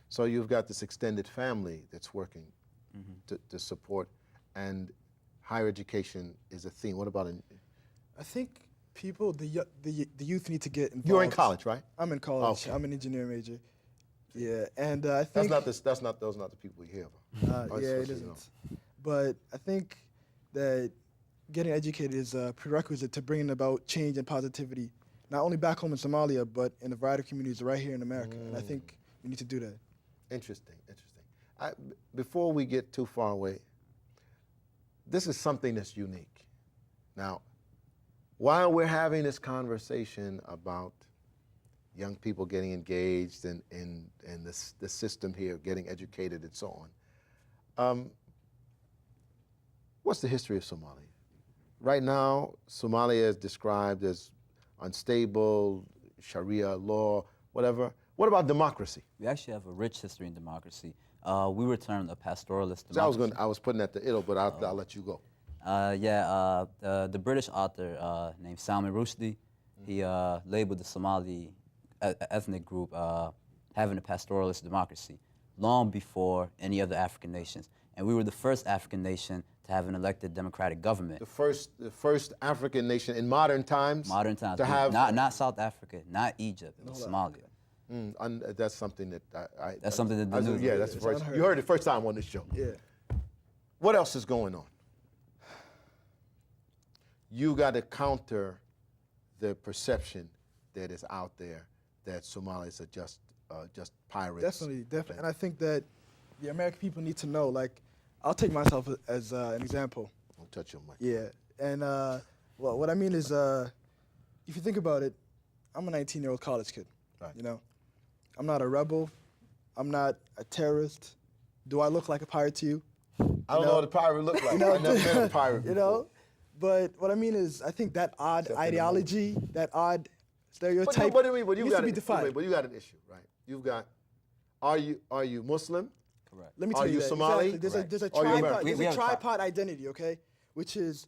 So you've got this extended family that's working to support, and higher education is a theme. What about I think people, the youth need to get involved. You're in college, right? I'm in college. Okay. I'm an engineering major. Yeah, and I think those are not the people we hear about. yeah, it isn't. But I think that getting educated is a prerequisite to bringing about change and positivity, not only back home in Somalia, but in a variety of communities right here in America. And I think we need to do that. Interesting, interesting. Before we get too far away, this is something that's unique. Now, while we're having this conversation about young people getting engaged in the system here, getting educated and so on, what's the history of Somalia? Right now, Somalia is described as unstable, Sharia law, whatever. What about democracy? We actually have a rich history in democracy. We were termed a pastoralist democracy. So I was putting that to Idil, but I'll let you go. The British author named Salman Rushdie, he labeled the Somali ethnic group having a pastoralist democracy long before any other African nations. And we were the first African nation to have an elected democratic government. The first African nation in modern times? Modern times. To have not South Africa, not Egypt, but Somalia. That's something that That's something that the news. Yeah, that's the first. You heard it first time on this show. Yeah. What else is going on? You got to counter the perception that is out there that Somalis are just pirates. Definitely. And I think that the American people need to know, like, I'll take myself as an example. Don't touch your mic. Yeah, and well, what I mean is, if you think about it, I'm a 19-year-old college kid, Right. You know? I'm not a rebel. I'm not a terrorist. Do I look like a pirate to you? I don't know what a pirate look like. I've never been a pirate before. You know? But what I mean is, I think that odd ideology, that odd stereotype needs to be defined. But you got an issue, right? You've got, are you Muslim? Correct. Let me Are tell you that. Somali? Exactly. There's a Are you tripod, American? there's a tripod identity, okay? Which is,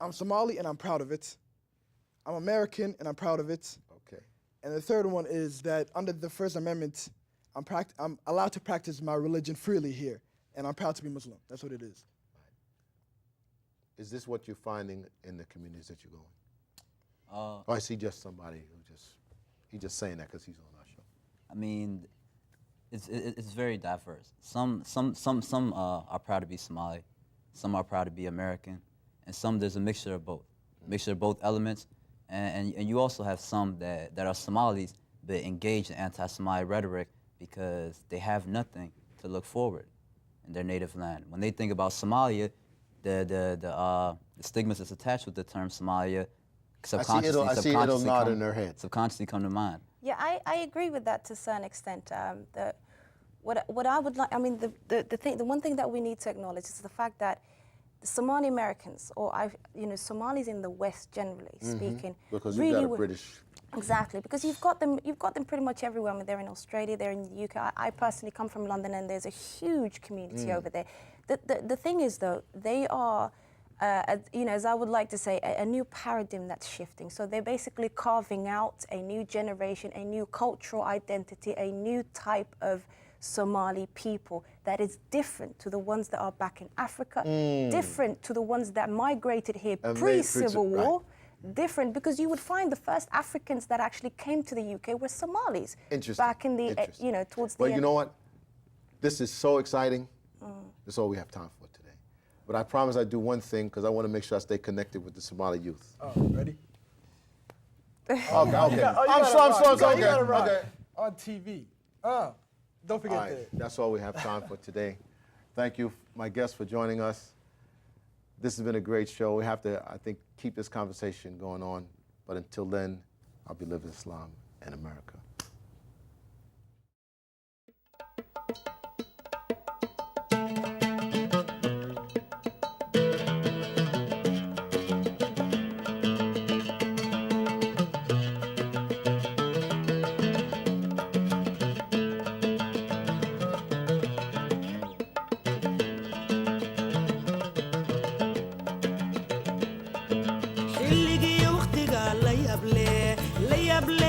I'm Somali and I'm proud of it. I'm American and I'm proud of it. Okay. And the third one is that under the First Amendment, I'm allowed to practice my religion freely here, and I'm proud to be Muslim. That's what it is. Is this what you're finding in the communities that you're going? Or is he just somebody he's just saying that because he's on our show? I mean, it's very diverse. Some are proud to be Somali, some are proud to be American, and some there's a mixture of both, mixture of both elements, and you also have some that are Somalis but engage in anti-Somali rhetoric because they have nothing to look forward in their native land. When they think about Somalia, the stigmas that's attached with the term Somalia subconsciously nod in their head. Subconsciously come to mind. Yeah, I agree with that to a certain extent. What I would like, I mean, the one thing that we need to acknowledge is the fact that the Somali Americans, or Somalis in the West generally speaking, because really you've got a British. Exactly, because you've got them pretty much everywhere. I mean, they're in Australia, they're in the UK. I personally come from London, and there's a huge community over there. The thing is, though, they are, as I would like to say, a new paradigm that's shifting. So they're basically carving out a new generation, a new cultural identity, a new type of Somali people that is different to the ones that are back in Africa, different to the ones that migrated here pre-Civil War. Right. Different, because you would find the first Africans that actually came to the UK were Somalis. Back in the, towards the end. Well, you know what? This is so exciting. That's all we have time for today. But I promise I'd do one thing, because I want to make sure I stay connected with the Somali youth. Oh, ready? Okay. I'm sorry. Okay. On TV. Don't forget that. That's all we have time for today. Thank you, my guests, for joining us. This has been a great show. We have to, I think, keep this conversation going on. But until then, I'll be living Islam in America. xilligii waqtiga la yable